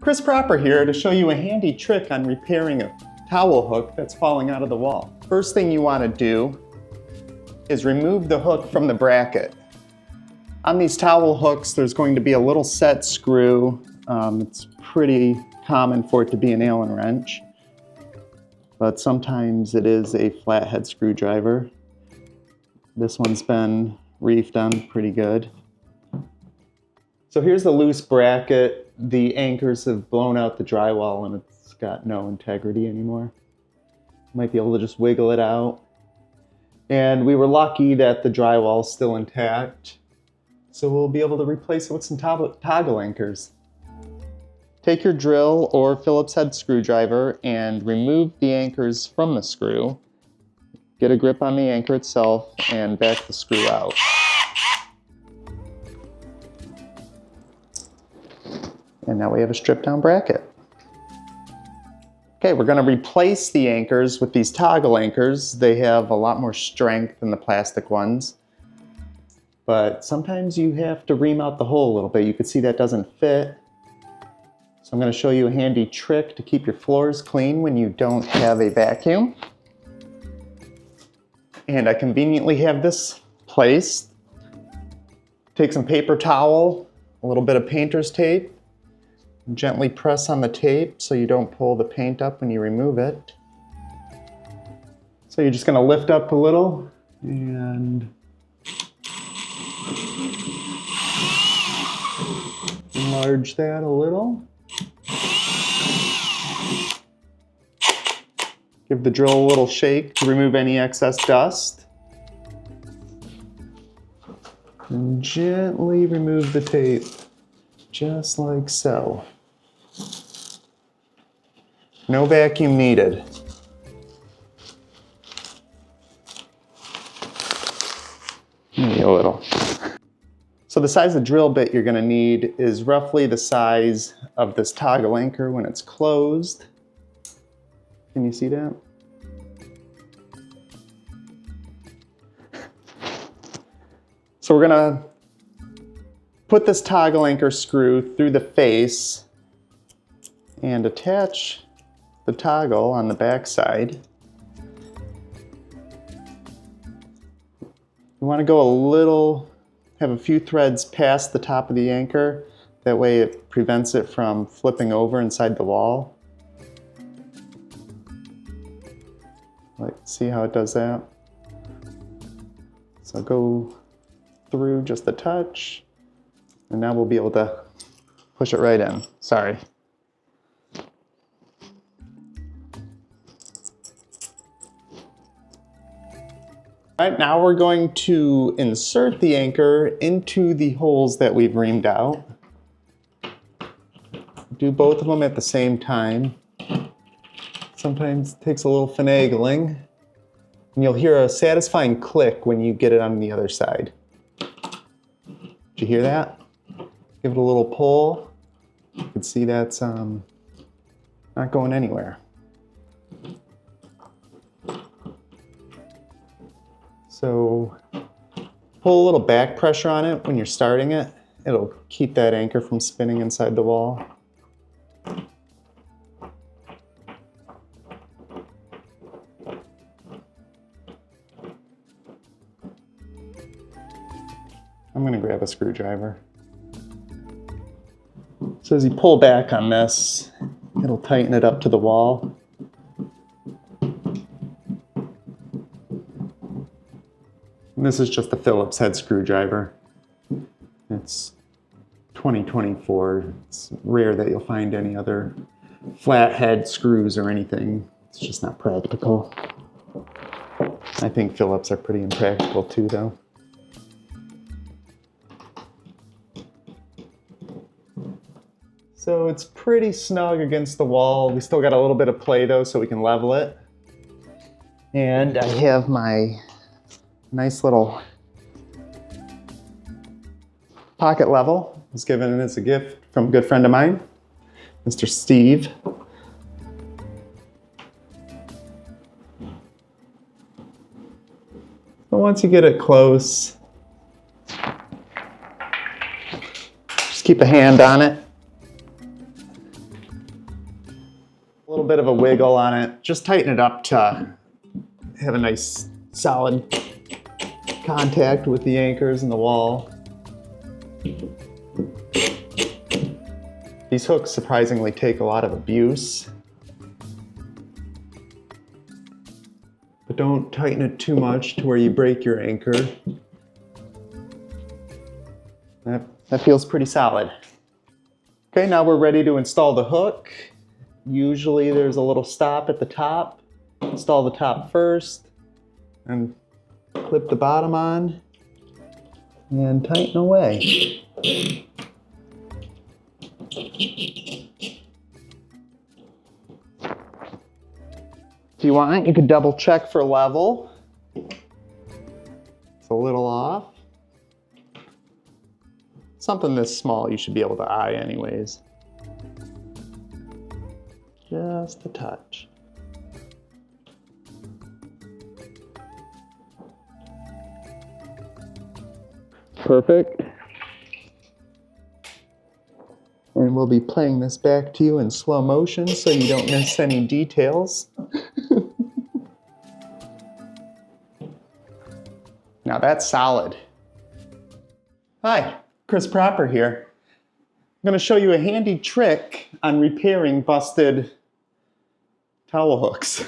Chris Proper here to show you a handy trick on repairing a towel hook that's falling out of the wall. First thing you want to do is remove the hook from the bracket. On these towel hooks there's going to be a little set screw. It's pretty common for it to be an Allen wrench, but sometimes it is a flathead screwdriver. This one's been reefed on pretty good. So here's the loose bracket. The anchors have blown out the drywall and it's got no integrity anymore. Might be able to just wiggle it out. And we were lucky that the drywall's still intact, so we'll be able to replace it with some toggle anchors. Take your drill or Phillips head screwdriver and remove the anchors from the screw. Get a grip on the anchor itself and back the screw out. And now we have a stripped down bracket. Okay, we're going to replace the anchors with these toggle anchors. They have a lot more strength than the plastic ones, but sometimes you have to ream out the hole a little bit. You can see that doesn't fit. So I'm going to show you a handy trick to keep your floors clean when you don't have a vacuum. And I conveniently have this placed. Take some paper towel, a little bit of painter's tape, gently press on the tape so you don't pull the paint up when you remove it. So you're just going to lift up a little and enlarge that a little. Give the drill a little shake to remove any excess dust. And gently remove the tape, just like so. No vacuum needed. Maybe a little. So the size of drill bit you're going to need is roughly the size of this toggle anchor when it's closed. Can you see that? So we're going to put this toggle anchor screw through the face and attach the toggle on the back side. You want to go have a few threads past the top of the anchor. That way it prevents it from flipping over inside the wall. See how it does that? So go through just a touch, and now we'll be able to push it right in. Sorry. All right, now we're going to insert the anchor into the holes that we've reamed out. Do both of them at the same time. Sometimes it takes a little finagling, and you'll hear a satisfying click when you get it on the other side. Did you hear that? Give it a little pull. You can see that's not going anywhere. So pull a little back pressure on it when you're starting it. It'll keep that anchor from spinning inside the wall. I'm going to grab a screwdriver. So as you pull back on this, it'll tighten it up to the wall. And this is just a Phillips head screwdriver. It's 2024. It's rare that you'll find any other flathead screws or anything. It's just not practical. I think Phillips are pretty impractical too, though. So it's pretty snug against the wall. We still got a little bit of play though, so we can level it. And I have my nice little pocket level. It was given as a gift from a good friend of mine, Mr. Steve. So once you get it close, just keep a hand on it. A little bit of a wiggle on it. Just tighten it up to have a nice solid contact with the anchors and the wall. These hooks surprisingly take a lot of abuse. But don't tighten it too much to where you break your anchor. That feels pretty solid. Okay, now we're ready to install the hook. Usually there's a little stop at the top. Install the top first and clip the bottom on and tighten away. If you want, you could double check for level. It's a little off. Something this small you should be able to eye anyways. Just a touch. Perfect. And we'll be playing this back to you in slow motion so you don't miss any details. Now that's solid. Hi, Chris Proper here. I'm going to show you a handy trick on repairing busted towel hooks.